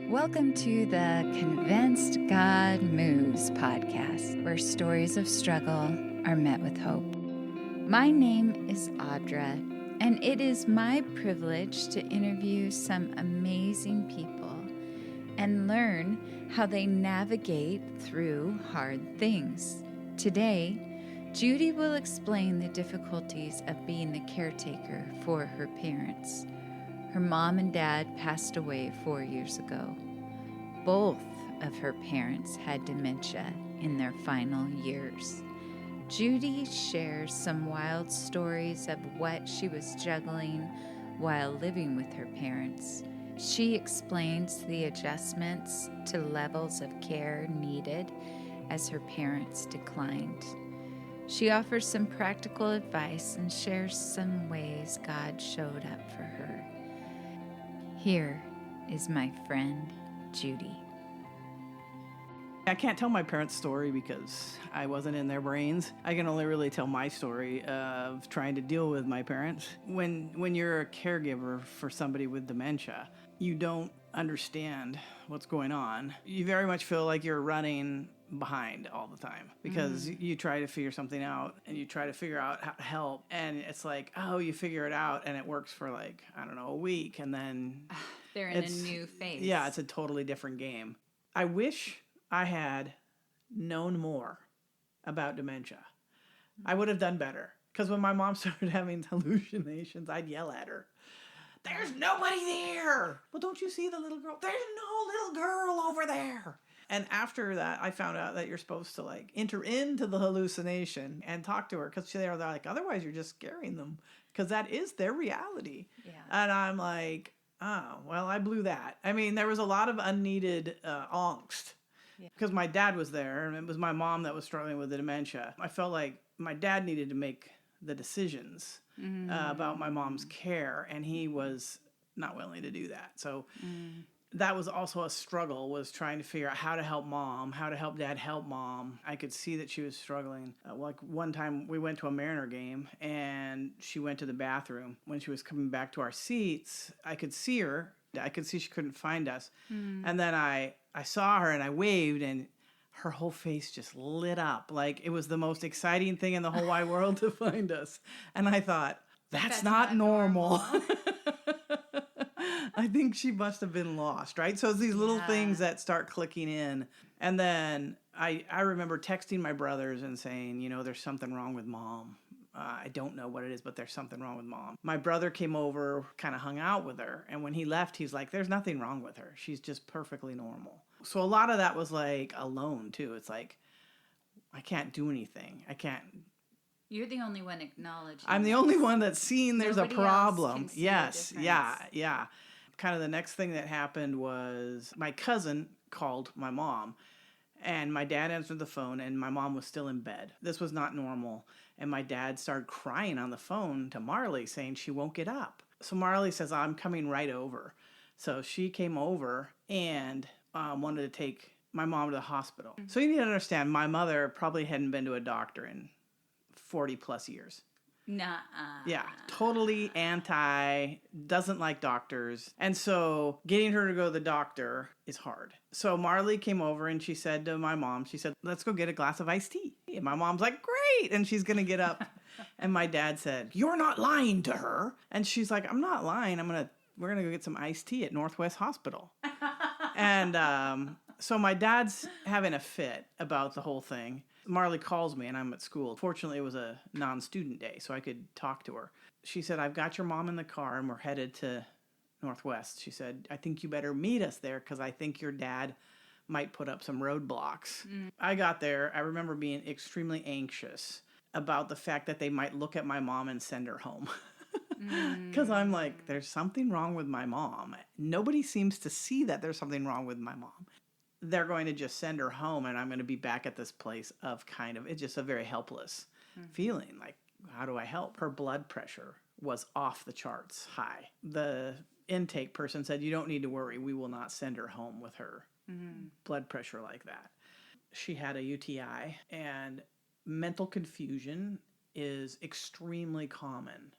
Welcome to the Convinced God Moves podcast, where stories of struggle are met with hope. My name is Audra, and it is my privilege to interview some amazing people and learn how they navigate through hard things. Today, Judy will explain the difficulties of being the caretaker for her parents. Her mom and dad passed away 4 years ago. Both of her parents had dementia in their final years. Judy shares some wild stories of what she was juggling while living with her parents. She explains the adjustments to levels of care needed as her parents declined. She offers some practical advice and shares some ways God showed up for her. Here is my friend, Judy. I can't tell my parents' story because I wasn't in their brains. I can only really tell my story of trying to deal with my parents. When you're a caregiver for somebody with dementia, you don't understand what's going on. You very much feel like you're running behind all the time because you try to figure something out and you try to figure out how to help, and it's like, oh, you figure it out and it works for like, I don't know, a week, and then They're in a new phase. Yeah, it's a totally different game. I wish I had known more about dementia. I would have done better. Because when my mom started having hallucinations, I'd yell at her. There's nobody there. Well, don't you see the little girl? There's no little girl over there. And after that, I found out that you're supposed to like enter into the hallucination and talk to her. Because they're like, otherwise you're just scaring them. Because that is their reality. Yeah. And I'm like, oh, well, I blew that. I mean, there was a lot of unneeded angst. Because my dad was there, and it was my mom that was struggling with the dementia. I felt like my dad needed to make the decisions about my mom's care, and he was not willing to do that. So that was also a struggle, was trying to figure out how to help mom, how to help dad help mom. I could see that she was struggling. Like one time we went to a Mariner game, and she went to the bathroom. When she was coming back to our seats, I could see her. I could see she couldn't find us. And then I saw her and I waved, and her whole face just lit up. Like it was the most exciting thing in the whole wide world to find us. And I thought, that's not normal. I think she must have been lost, right? So it's these little things that start clicking in. And then I remember texting my brothers and saying, you know, there's something wrong with mom. I don't know what it is, but there's something wrong with mom. My brother came over, kind of hung out with her. And when he left, he's like, there's nothing wrong with her. She's just perfectly normal. So a lot of that was like alone too. It's like, I can't do anything. I can't. You're the only one acknowledging. I'm the only one that's seen there's Nobody a problem. else can see Yes. the Yeah. difference. Yeah. Kind of the next thing that happened was my cousin called my mom. And my dad answered the phone, and my mom was still in bed. This was not normal. And my dad started crying on the phone to Marley, saying she won't get up. So Marley says, I'm coming right over. So she came over and wanted to take my mom to the hospital. So you need to understand, my mother probably hadn't been to a doctor in 40 plus years. Nuh-uh. Yeah, totally anti, doesn't like doctors. And so getting her to go to the doctor is hard. So Marley came over and she said to my mom, she said, let's go get a glass of iced tea. And my mom's like, great. And she's going to get up. And my dad said, you're not lying to her. And she's like, I'm not lying. We're going to go get some iced tea at Northwest Hospital. And so my dad's having a fit about the whole thing. Marley calls me and I'm at school. Fortunately, it was a non-student day, so I could talk to her. She said, I've got your mom in the car and we're headed to Northwest. She said, I think you better meet us there because I think your dad might put up some roadblocks. I got there. I remember being extremely anxious about the fact that they might look at my mom and send her home. Because I'm like, there's something wrong with my mom. Nobody seems to see that there's something wrong with my mom. They're going to just send her home, and I'm going to be back at this place of it's just a very helpless feeling. Like, how do I help? Her blood pressure was off the charts high. The intake person said, you don't need to worry. We will not send her home with her blood pressure like that. She had a UTI, and mental confusion is extremely common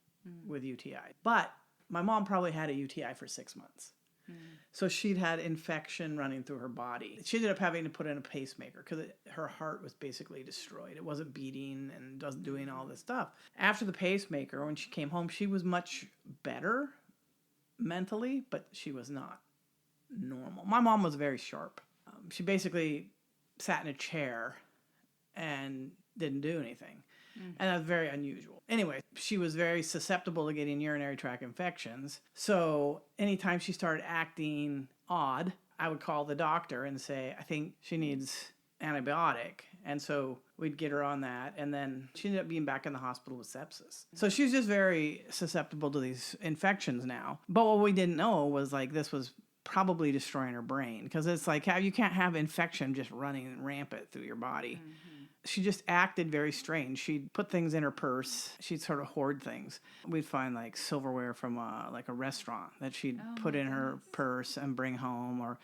with UTI. But my mom probably had a UTI for 6 months. So she'd had infection running through her body. She ended up having to put in a pacemaker because her heart was basically destroyed. It wasn't beating and wasn't doing all this stuff. After the pacemaker, when she came home, she was much better mentally, but she was not normal. My mom was very sharp. She basically sat in a chair and didn't do anything. And that's very unusual. Anyway, she was very susceptible to getting urinary tract infections. So anytime she started acting odd, I would call the doctor and say, I think she needs antibiotic. And so we'd get her on that. And then she ended up being back in the hospital with sepsis. So she's just very susceptible to these infections now. But what we didn't know was like this was probably destroying her brain, because it's like how you can't have infection just running rampant through your body. She just acted very strange. She'd put things in her purse. She'd sort of hoard things. We'd find like silverware from like a restaurant that she'd put in her purse and bring home. Or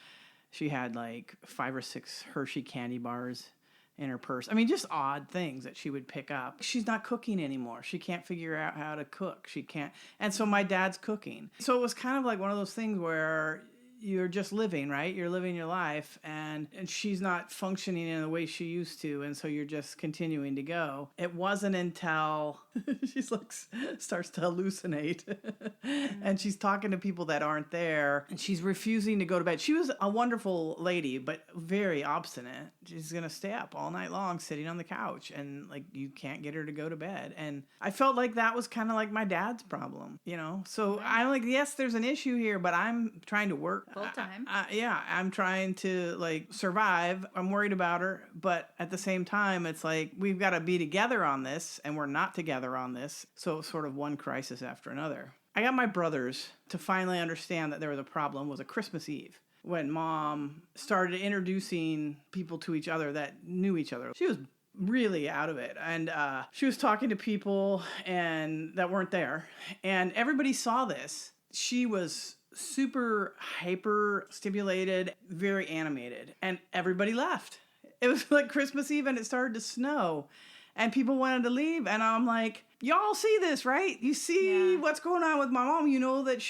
she had like 5 or 6 Hershey candy bars in her purse. I mean, just odd things that she would pick up. She's not cooking anymore. She can't figure out how to cook. She can't. And so my dad's cooking. So it was kind of like one of those things where you're just living, right? You're living your life, and she's not functioning in the way she used to, and so you're just continuing to go. It wasn't until she's like starts to hallucinate, and she's talking to people that aren't there, and she's refusing to go to bed. She was a wonderful lady, but very obstinate. She's gonna stay up all night long, sitting on the couch, and like you can't get her to go to bed. And I felt like that was kind of like my dad's problem, you know. So I'm like, yes, there's an issue here, but I'm trying to work full time. Yeah, I'm trying to like survive. I'm worried about her, but at the same time, it's like we've got to be together on this, and we're not together on this. So it's sort of one crisis after another. I got my brothers to finally understand that there was a problem. Was a Christmas Eve when Mom started introducing people to each other that knew each other. She was really out of it, and she was talking to people and that weren't there, and everybody saw this. She was super hyper stimulated, very animated, and everybody left. It was like Christmas Eve and it started to snow and people wanted to leave, and I'm like, y'all see this, right? You see what's going on with my mom. You know that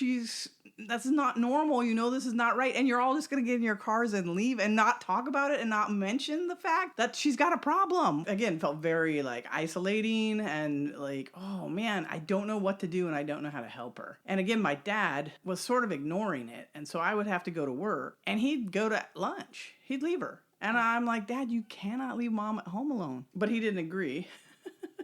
that's not normal. You know this is not right, and you're all just going to get in your cars and leave and not talk about it and not mention the fact that she's got a problem. Again, felt very like isolating and like, oh man, I don't know what to do and I don't know how to help her. And again, my dad was sort of ignoring it, and so I would have to go to work and he'd go to lunch. He'd leave her. And I'm like, Dad, you cannot leave Mom at home alone. But he didn't agree.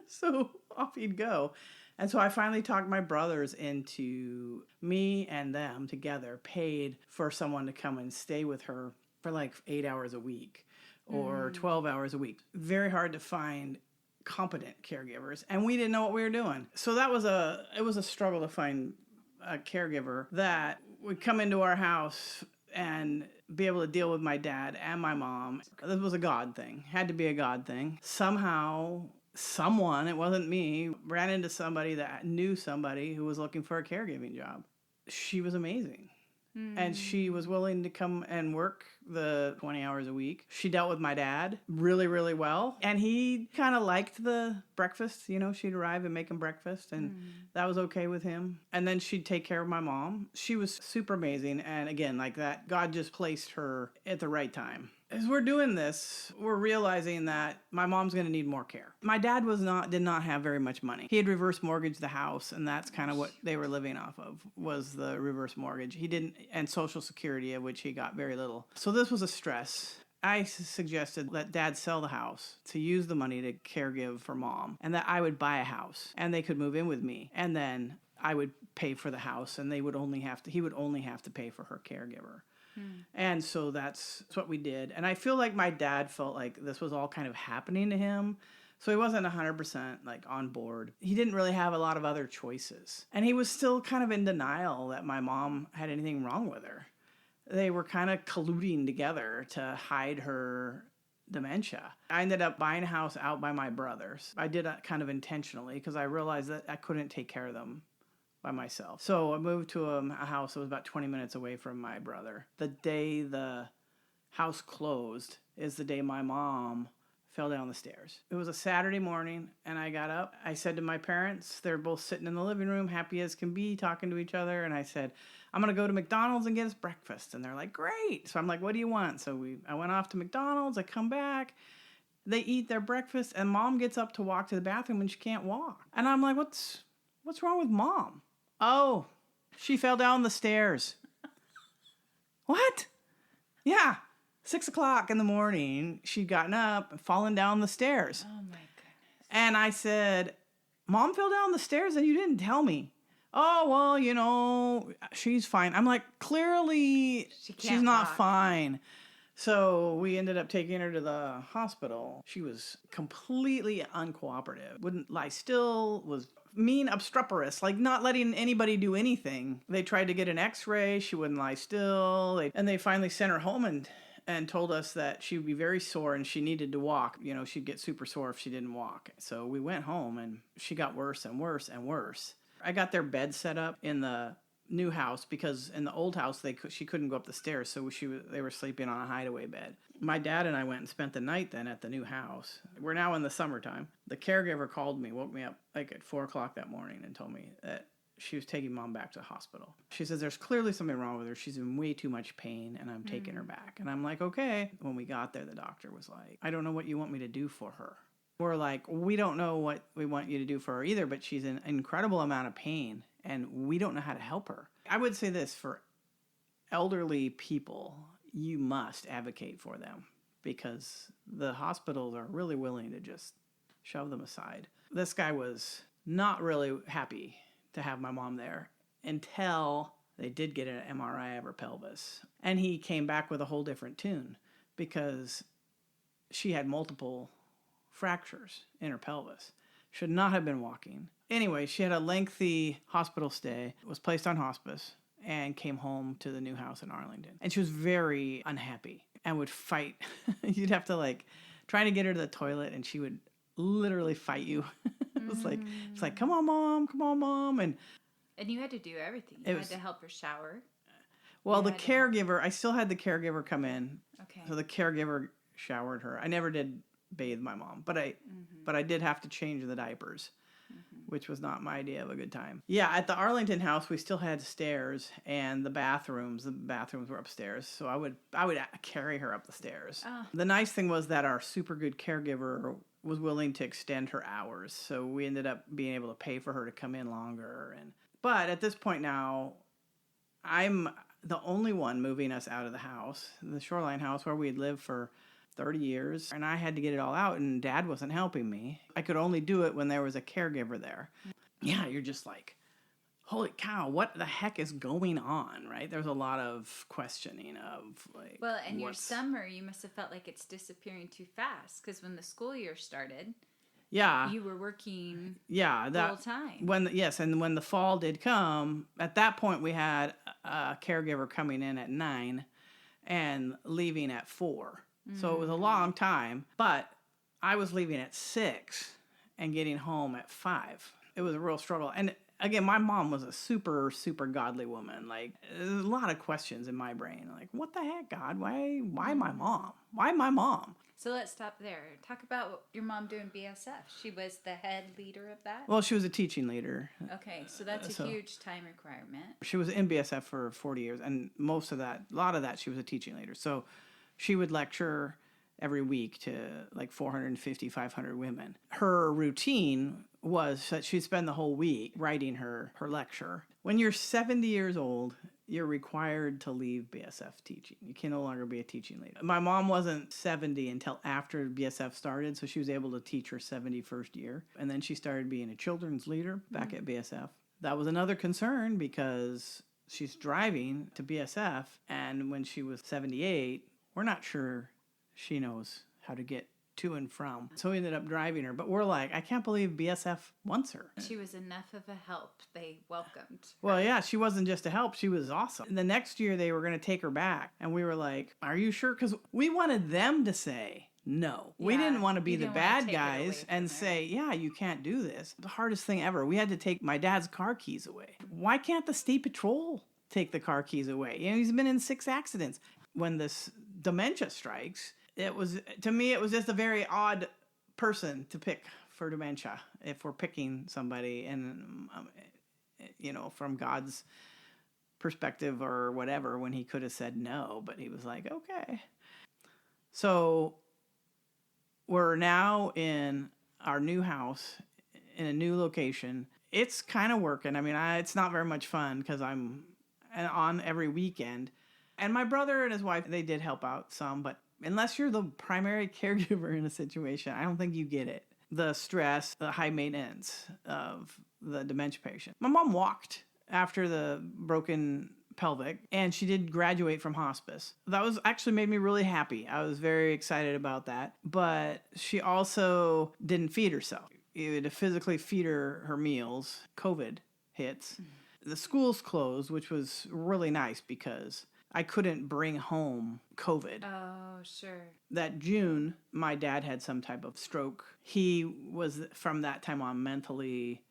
So off he'd go. And so I finally talked my brothers into me and them together paid for someone to come and stay with her for like 8 hours a week or 12 hours a week. Very hard to find competent caregivers, and we didn't know what we were doing. So it was a struggle to find a caregiver that would come into our house and be able to deal with my dad and my mom. This was a God thing. Had to be a God thing. Somehow, someone, it wasn't me, ran into somebody that knew somebody who was looking for a caregiving job. She was amazing. And she was willing to come and work the 20 hours a week. She dealt with my dad really, really well. And he kind of liked the breakfast. You know, she'd arrive and make him breakfast, and that was okay with him. And then she'd take care of my mom. She was super amazing. And again, like that, God just placed her at the right time. As we're doing this, we're realizing that my mom's going to need more care. My dad did not have very much money. He had reverse mortgaged the house, and that's kind of what they were living off of, was the reverse mortgage. He didn't, and Social Security, of which he got very little. So this was a stress. I suggested that Dad sell the house to use the money to caregive for Mom, and that I would buy a house and they could move in with me, and then I would pay for the house, and he would only have to pay for her caregiver. And so that's what we did. And I feel like my dad felt like this was all kind of happening to him. So he wasn't 100% like on board. He didn't really have a lot of other choices. And he was still kind of in denial that my mom had anything wrong with her. They were kind of colluding together to hide her dementia. I ended up buying a house out by my brothers. I did that kind of intentionally because I realized that I couldn't take care of them by myself. So I moved to a house that was about 20 minutes away from my brother. The day the house closed is the day my mom fell down the stairs. It was a Saturday morning, and I got up. I said to my parents, they're both sitting in the living room, happy as can be, talking to each other. And I said, I'm going to go to McDonald's and get us breakfast. And they're like, great. So I'm like, what do you want? So I went off to McDonald's. I come back. They eat their breakfast, and Mom gets up to walk to the bathroom, and she can't walk. And I'm like, what's wrong with Mom? Oh, she fell down the stairs. What? Yeah. 6 o'clock in the morning, she'd gotten up and fallen down the stairs. Oh, my goodness. And I said, Mom fell down the stairs and you didn't tell me. Oh, well, she's fine. I'm like, clearly she's not fine. So we ended up taking her to the hospital. She was completely uncooperative. Wouldn't lie still, was mean, obstreperous, like not letting anybody do anything. They tried to get an x-ray. She wouldn't lie still. And they finally sent her home and told us that she would be very sore and she needed to walk. She'd get super sore if she didn't walk. So we went home and she got worse and worse and worse. I got their bed set up in the new house because in the old house she couldn't go up the stairs, so they were sleeping on a hideaway bed. My dad and I went and spent the night then at the new house. We're now in the summertime. The caregiver called me, woke me up like at 4 o'clock that morning and told me that she was taking Mom back to the hospital. She says, there's clearly something wrong with her. She's in way too much pain, and I'm taking her back. And I'm like, okay. When we got there, the doctor was like, I don't know what you want me to do for her. We're like, we don't know what we want you to do for her either, but she's in an incredible amount of pain, and we don't know how to help her. I would say this, for elderly people, you must advocate for them because the hospitals are really willing to just shove them aside. This guy was not really happy to have my mom there until they did get an MRI of her pelvis. And he came back with a whole different tune because she had multiple fractures in her pelvis. Should not have been walking. Anyway, she had a lengthy hospital stay, was placed on hospice, and came home to the new house in Arlington. And she was very unhappy and would fight. You'd have to try to get her to the toilet, and she would literally fight you. It's like, come on, Mom. And you had to do everything. You had to help her shower. Well, the caregiver, I still had the caregiver come in. Okay. So the caregiver showered her. I never did bathe my mom, but I did have to change the diapers, which was not my idea of a good time. Yeah, at the Arlington house, we still had stairs and the bathrooms were upstairs. So I would carry her up the stairs. Oh. The nice thing was that our super good caregiver was willing to extend her hours. So we ended up being able to pay for her to come in longer. But at this point now, I'm the only one moving us out of the house, the Shoreline house where we had lived for 30 years, and I had to get it all out, and Dad wasn't helping me. I could only do it when there was a caregiver there. Yeah, you're just like, holy cow, what the heck is going on, right? There's a lot of questioning of Well, and your summer, you must have felt like it's disappearing too fast, because when the school year started, you were working full time. When the fall did come, at that point we had a caregiver coming in at 9 and leaving at 4. So it was a long time, but I was leaving at 6 and getting home at 5. It was a real struggle. And again, my mom was a super, super godly woman. There's a lot of questions in my brain. What the heck, God? Why my mom? Why my mom? So let's stop there. Talk about your mom doing BSF. She was the head leader of that? Well, she was a teaching leader. Okay, so that's a huge time requirement. She was in BSF for 40 years, and a lot of that, she was a teaching leader. So she would lecture every week to 450, 500 women. Her routine was that she'd spend the whole week writing her lecture. When you're 70 years old, you're required to leave BSF teaching. You can no longer be a teaching leader. My mom wasn't 70 until after BSF started, so she was able to teach her 71st year. And then she started being a children's leader back at BSF. That was another concern because she's driving to BSF, and when she was 78, we're not sure she knows how to get to and from. So we ended up driving her. But we're like, I can't believe BSF wants her. She was enough of a help they welcomed. Well, yeah, she wasn't just a help. She was awesome. And the next year they were going to take her back. And we were like, are you sure? Because we wanted them to say no. Yeah, we didn't want to be the bad guys and say, yeah, you can't do this. The hardest thing ever. We had to take my dad's car keys away. Why can't the state patrol take the car keys away? He's been in 6 accidents. When this dementia strikes, to me, it was just a very odd person to pick for dementia if we're picking somebody, and from God's perspective or whatever, when he could have said no, but he was like, okay. So we're now in our new house in a new location. It's kind of working. I mean, it's not very much fun because I'm on every weekend. And my brother and his wife, they did help out some, but unless you're the primary caregiver in a situation, I don't think you get it. The stress, the high maintenance of the dementia patient. My mom walked after the broken pelvic, and she did graduate from hospice. That was actually made me really happy. I was very excited about that. But she also didn't feed herself. You had to physically feed her meals. COVID hits. The schools closed, which was really nice because I couldn't bring home COVID. Oh, sure. That June, my dad had some type of stroke. He was, from that time on, mentally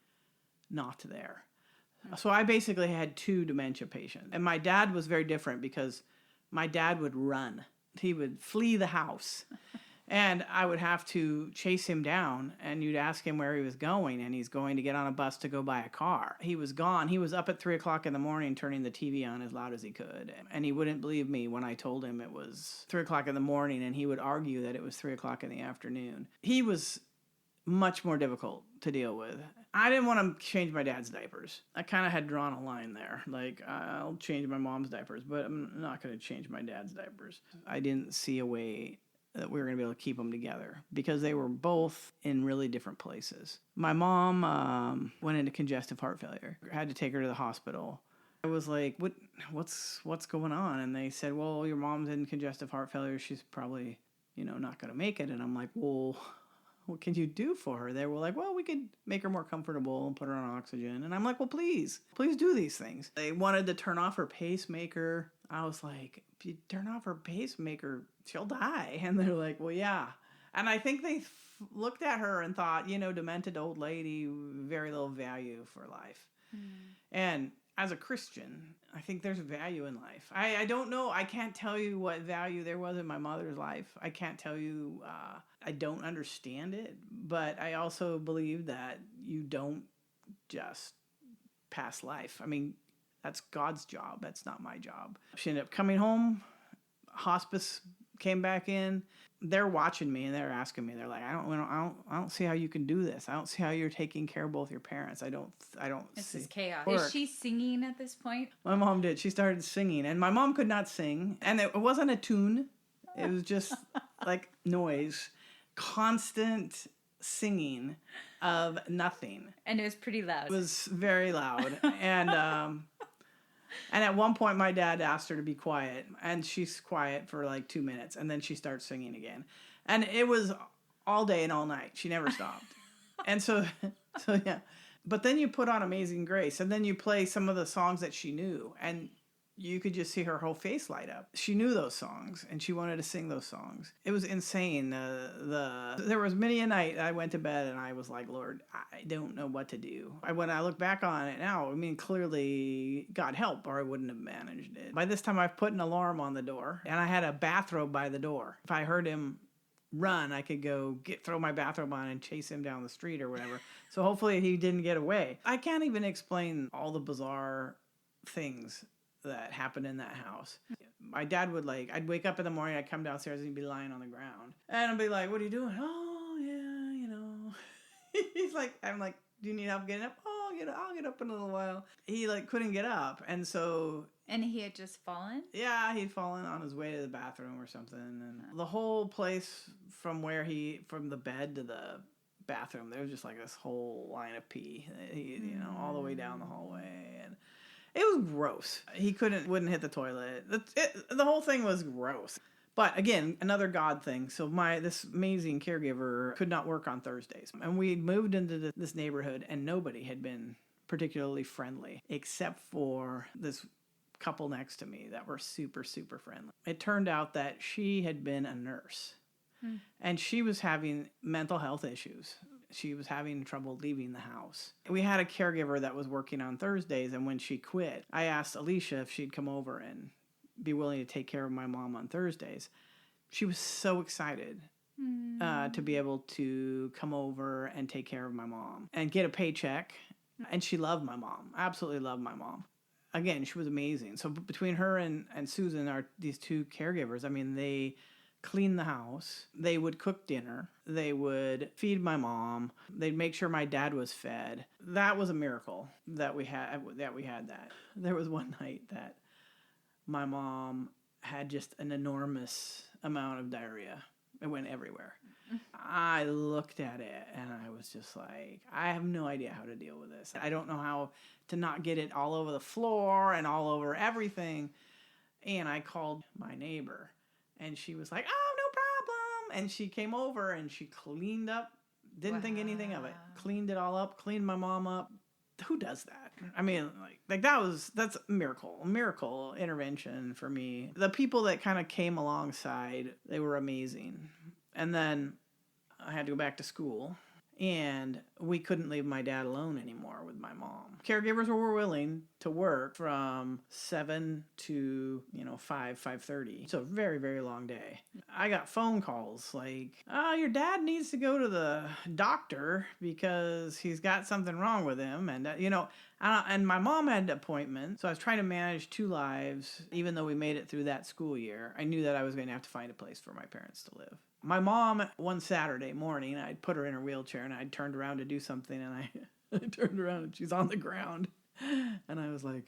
not there. So I basically had 2 dementia patients. And my dad was very different because my dad would run. He would flee the house. And I would have to chase him down, and you'd ask him where he was going, and he's going to get on a bus to go buy a car. He was gone. He was up at 3 o'clock in the morning turning the TV on as loud as he could. And he wouldn't believe me when I told him it was 3 o'clock in the morning, and he would argue that it was 3 o'clock in the afternoon. He was much more difficult to deal with. I didn't want to change my dad's diapers. I kind of had drawn a line there. Like, I'll change my mom's diapers, but I'm not going to change my dad's diapers. I didn't see a way that we were going to be able to keep them together because they were both in really different places. My mom went into congestive heart failure. I had to take her to the hospital. I was like, what's going on? And they said, well, your mom's in congestive heart failure. She's probably, not going to make it. And I'm like, well, what can you do for her? They were like, well, we could make her more comfortable and put her on oxygen. And I'm like, well, please do these things. They wanted to turn off her pacemaker. I was like, if you turn off her pacemaker, she'll die. And they're like, well, yeah. And I think they looked at her and thought, demented old lady, very little value for life. And as a Christian, I think there's value in life. I don't know. I can't tell you what value there was in my mother's life. I can't tell you. I don't understand it. But I also believe that you don't just pass life. I mean, that's God's job. That's not my job. She ended up coming home. Hospice came back in. They're watching me and they're asking me. They're like, I don't see how you can do this. I don't see how you're taking care of both your parents. I don't. This is chaos. Work. Is she singing at this point? My mom did. She started singing, and my mom could not sing, and it wasn't a tune. It was just like noise, constant singing of nothing. And it was pretty loud. It was very loud, and at one point, my dad asked her to be quiet, and she's quiet for like 2 minutes, and then she starts singing again. And it was all day and all night. She never stopped. And so yeah. But then you put on Amazing Grace, and then you play some of the songs that she knew, and you could just see her whole face light up. She knew those songs, and she wanted to sing those songs. It was insane. There was many a night I went to bed, and I was like, Lord, I don't know what to do. When I look back on it now, I mean, clearly, God help, or I wouldn't have managed it. By this time, I've put an alarm on the door, and I had a bathrobe by the door. If I heard him run, I could go throw my bathrobe on and chase him down the street or whatever. So hopefully he didn't get away. I can't even explain all the bizarre things that happened in that house. My dad would I'd wake up in the morning, I'd come downstairs and he'd be lying on the ground. And I'd be like, what are you doing? Oh, yeah, He's like, I'm like, do you need help getting up? Oh, I'll get up in a little while. He couldn't get up. And so... And he had just fallen? Yeah, he'd fallen on his way to the bathroom or something. And the whole place from the bed to the bathroom, there was just like this whole line of pee, all the way down the hallway. And it was gross. He wouldn't hit the toilet. The whole thing was gross. But again, another God thing. So this amazing caregiver could not work on Thursdays. And we moved into this neighborhood, and nobody had been particularly friendly, except for this couple next to me that were super, super friendly. It turned out that she had been a nurse, and she was having mental health issues. She was having trouble leaving the house. We had a caregiver that was working on Thursdays, and when she quit, I asked Alicia if she'd come over and be willing to take care of my mom on Thursdays. She was so excited to be able to come over and take care of my mom and get a paycheck. And she loved my mom, absolutely loved my mom. Again, she was amazing. So between her and Susan, these two caregivers, I mean, they cleaned the house. They would cook dinner. They would feed my mom. They'd make sure my dad was fed. That was a miracle that we had that. There was one night that my mom had just an enormous amount of diarrhea. It went everywhere. I looked at it and I was just like, I have no idea how to deal with this. I don't know how to not get it all over the floor and all over everything. And I called my neighbor and she was like, oh, no problem. And she came over and she cleaned up, didn't think anything of it. Cleaned it all up, cleaned my mom up. Who does that? I mean, like that's a miracle intervention for me. The people that kind of came alongside, they were amazing. And then I had to go back to school, and we couldn't leave my dad alone anymore with my mom. Caregivers were willing to work from 7 to 5:30. It's a very, very long day. I got phone calls like, "Oh, your dad needs to go to the doctor because he's got something wrong with him," and and my mom had an appointment, so I was trying to manage two lives. Even though we made it through that school year, I knew that I was going to have to find a place for my parents to live. My mom, one Saturday morning, I'd put her in her wheelchair and I'd turned around to do something, and I turned around and she's on the ground. And I was like,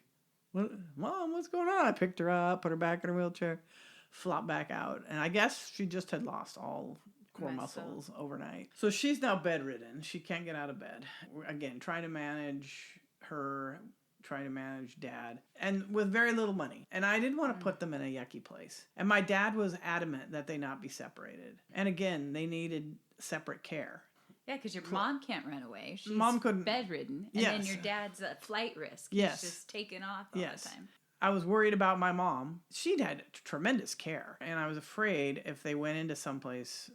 "What, Mom, what's going on?" I picked her up, put her back in her wheelchair, flopped back out. And I guess she just had lost all core muscles overnight. So she's now bedridden. She can't get out of bed. Again, trying to manage her, trying to manage Dad, and with very little money. And I didn't want to put them in a yucky place. And my dad was adamant that they not be separated. And again, they needed separate care. Yeah, because your mom can't run away. She's Mom couldn't. Bedridden. And then your dad's a flight risk. Yes. He's just taking off all the time. I was worried about my mom. She'd had tremendous care. And I was afraid if they went into someplace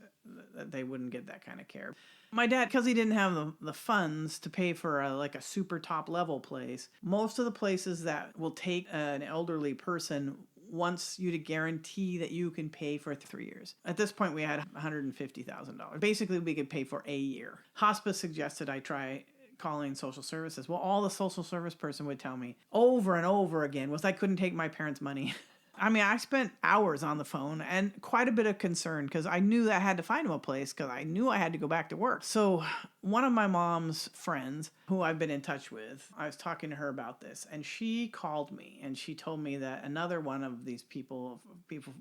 that they wouldn't get that kind of care. My dad, because he didn't have the funds to pay for a super top level place, most of the places that will take an elderly person wants you to guarantee that you can pay for 3 years. At this point, we had $150,000. Basically, we could pay for a year. Hospice suggested I try calling social services. Well, all the social service person would tell me over and over again was I couldn't take my parents' money. I mean, I spent hours on the phone and quite a bit of concern because I knew that I had to find him a place because I knew I had to go back to work. So one of my mom's friends who I've been in touch with, I was talking to her about this, and she called me and she told me that another one of these people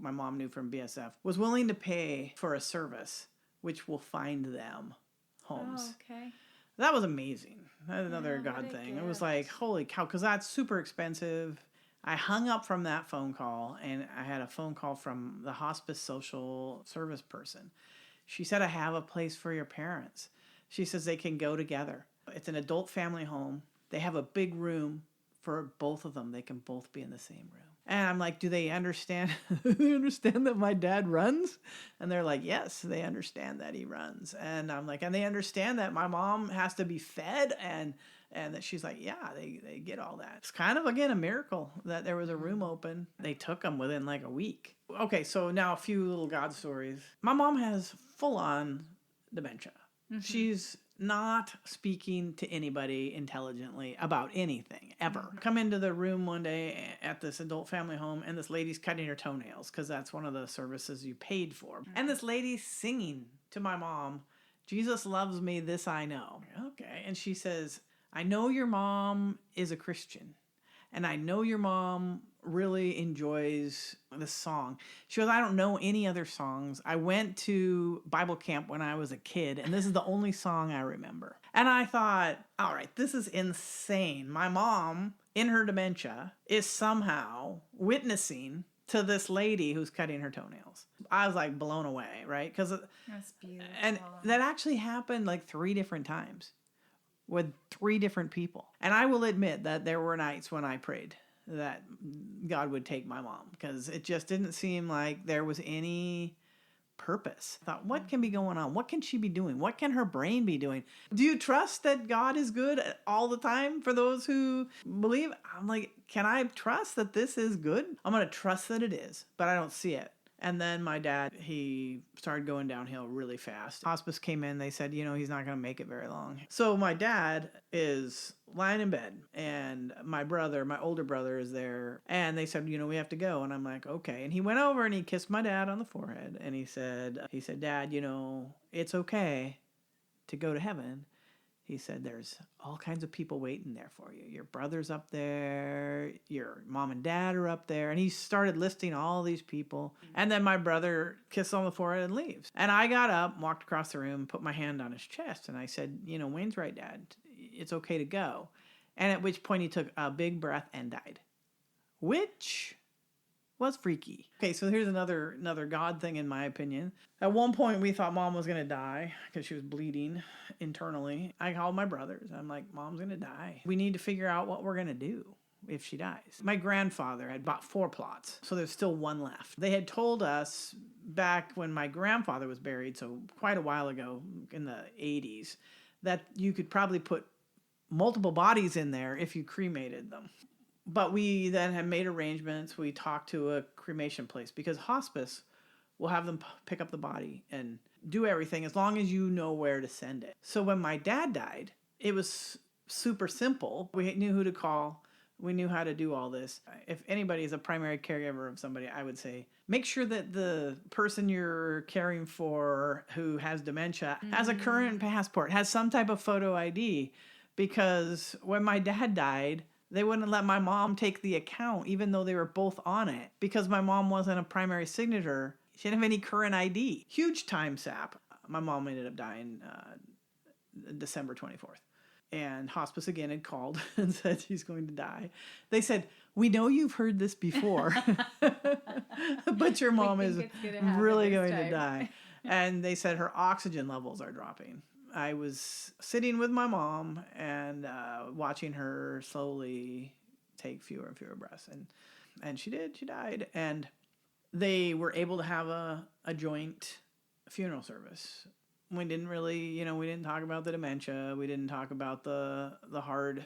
my mom knew from BSF, was willing to pay for a service which will find them homes. Oh, okay. That was amazing. That's another God thing. Gift. It was like, holy cow, because that's super expensive. I hung up from that phone call, and I had a phone call from the hospice social service person. She said, I have a place for your parents. She says they can go together. It's an adult family home. They have a big room for both of them. They can both be in the same room. And I'm like, do they understand? They understand that my dad runs? And they're like, yes, they understand that he runs. And I'm like, and they understand that my mom has to be fed, and that she's like, yeah, they get all that. It's kind of, again, a miracle that there was a room open. They took them within like a week. Okay, so now a few little God stories. My mom has full-on dementia. Mm-hmm. She's not speaking to anybody intelligently about anything, ever. Mm-hmm. Come into the room one day at this adult family home, and this lady's cutting her toenails because that's one of the services you paid for. Mm-hmm. And this lady's singing to my mom, Jesus loves me, this I know. Okay, and she says, I know your mom is a Christian, and I know your mom really enjoys this song. She goes, I don't know any other songs. I went to Bible camp when I was a kid, and this is the only song I remember. And I thought, all right, this is insane. My mom, in her dementia, is somehow witnessing to this lady who's cutting her toenails. I was like blown away, right? Because that's beautiful. And that actually happened like 3 different times with 3 different people. And I will admit that there were nights when I prayed that God would take my mom, because it just didn't seem like there was any purpose. I thought, what can be going on? What can she be doing? What can her brain be doing? Do you trust that God is good all the time for those who believe? I'm like, can I trust that this is good? I'm going to trust that it is, but I don't see it. And then my dad, he started going downhill really fast. Hospice came in. They said, he's not going to make it very long. So my dad is lying in bed, and my older brother is there. And they said, we have to go. And I'm like, okay. And he went over and he kissed my dad on the forehead. And he said, Dad, it's okay to go to heaven. He said, there's all kinds of people waiting there for you. Your brother's up there. Your mom and dad are up there. And he started listing all these people. And then my brother kissed on the forehead and leaves. And I got up, walked across the room, put my hand on his chest. And I said, Wayne's right, Dad. It's okay to go. And at which point he took a big breath and died, which was freaky. Okay, so here's another God thing in my opinion. At one point we thought Mom was going to die because she was bleeding internally. I called my brothers. I'm like, Mom's going to die. We need to figure out what we're going to do if she dies. My grandfather had bought 4 plots, so there's still 1 left. They had told us back when my grandfather was buried, so quite a while ago in the 80s, that you could probably put multiple bodies in there if you cremated them. But we then had made arrangements. We talked to a cremation place because hospice will have them pick up the body and do everything as long as you know where to send it. So when my dad died, it was super simple. We knew who to call. We knew how to do all this. If anybody is a primary caregiver of somebody, I would say make sure that the person you're caring for who has dementia has a current passport, has some type of photo ID. Because when my dad died, they wouldn't let my mom take the account, even though they were both on it, because my mom wasn't a primary signature. She didn't have any current ID. Huge time sap. My mom ended up dying December 24th. And hospice again had called and said she's going to die. They said, we know you've heard this before, but your mom is really going to die. And they said her oxygen levels are dropping. I was sitting with my mom and watching her slowly take fewer and fewer breaths. And she did. She died. And they were able to have a joint funeral service. We didn't really, we didn't talk about the dementia. We didn't talk about the hard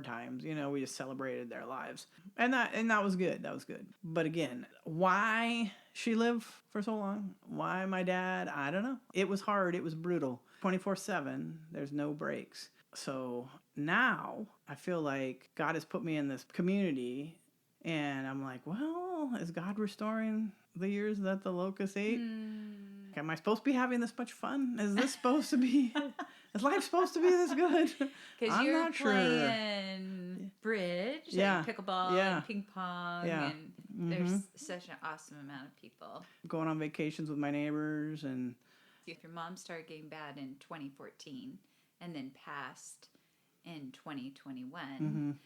times. We just celebrated their lives. And that was good. That was good. But again, why she lived for so long? Why my dad? I don't know. It was hard. It was brutal. 24/7. There's no breaks. So now I feel like God has put me in this community and I'm like, well, is God restoring the years that the locust ate? Am I supposed to be having this much fun? Is this supposed to be, is life supposed to be this good? Because you're playing bridge, and pickleball, and ping pong, and there's such an awesome amount of people. Going on vacations with my neighbors. And if your mom started getting bad in 2014 and then passed in 2021,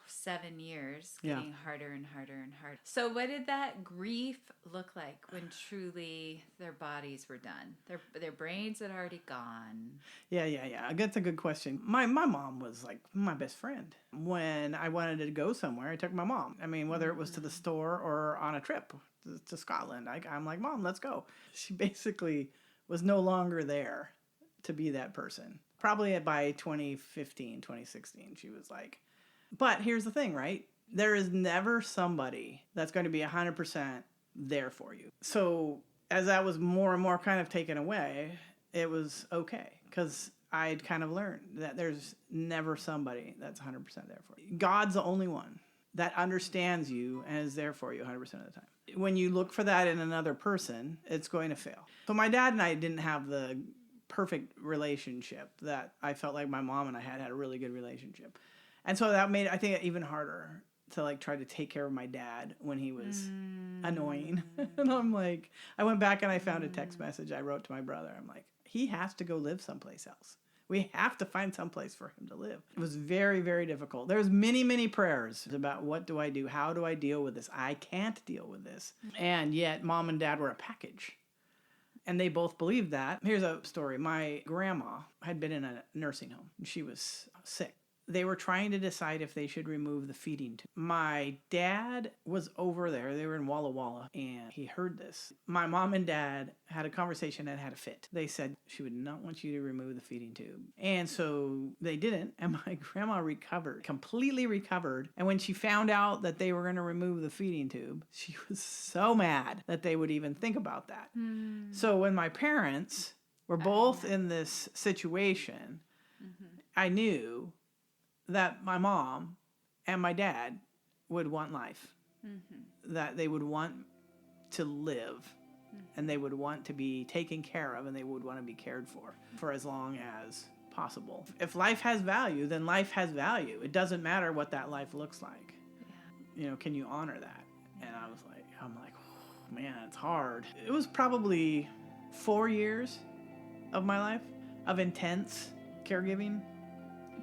7 years, getting harder and harder and harder. So what did that grief look like when truly their bodies were done? Their brains had already gone. Yeah. That's a good question. My mom was like my best friend. When I wanted to go somewhere, I took my mom. I mean, whether it was to the store or on a trip to Scotland, I'm like, Mom, let's go. She basically was no longer there to be that person. Probably by 2015, 2016, she was like... But here's the thing, right? There is never somebody that's going to be 100% there for you. So as that was more and more kind of taken away, it was okay. Because I'd kind of learned that there's never somebody that's 100% there for you. God's the only one that understands you and is there for you 100% of the time. When you look for that in another person, it's going to fail. So my dad and I didn't have the perfect relationship that I felt like my mom and I had a really good relationship. And so that made, I think, it even harder to like try to take care of my dad when he was annoying. And I'm like, I went back and I found a text message I wrote to my brother. I'm like, he has to go live someplace else. We have to find someplace for him to live. It was very, very difficult. There's many, many prayers about what do I do? How do I deal with this? I can't deal with this. And yet Mom and Dad were a package. And they both believed that. Here's a story. My grandma had been in a nursing home. She was sick. they were trying to decide if they should remove the feeding tube. My dad was over there. They were in Walla Walla, and he heard this. My mom and dad had a conversation and had a fit. They said she would not want you to remove the feeding tube. And so they didn't, and my grandma recovered, completely recovered. And when she found out that they were going to remove the feeding tube, she was so mad that they would even think about that. So when my parents were both in this situation, I knew that my mom and my dad would want life, that they would want to live, and they would want to be taken care of, and they would want to be cared for as long as possible. If life has value, then life has value. It doesn't matter what that life looks like. You know, can you honor that? And I'm like, oh, man, it's hard. It was probably 4 years of my life of intense caregiving.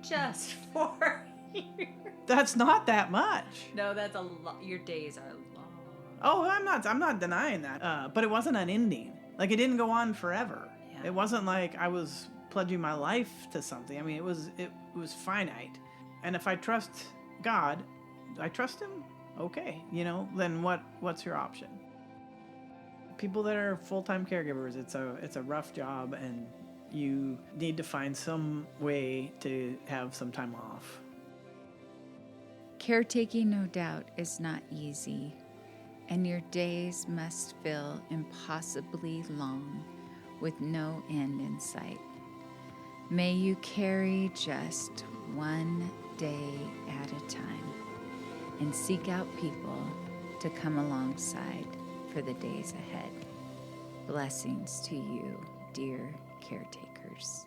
Just 4 years. That's not that much. No, that's a lot. Your days are long. Oh, I'm not denying that. But it wasn't unending. Like, it didn't go on forever. Yeah. It wasn't like I was pledging my life to something. I mean, it was finite. And if I trust God, I trust him. Okay, you know, then what's your option? People that are full-time caregivers, it's a rough job, and you need to find some way to have some time off. Caretaking, no doubt, is not easy, and your days must feel impossibly long with no end in sight. May you carry just one day at a time and seek out people to come alongside for the days ahead. Blessings to you, dear caretakers.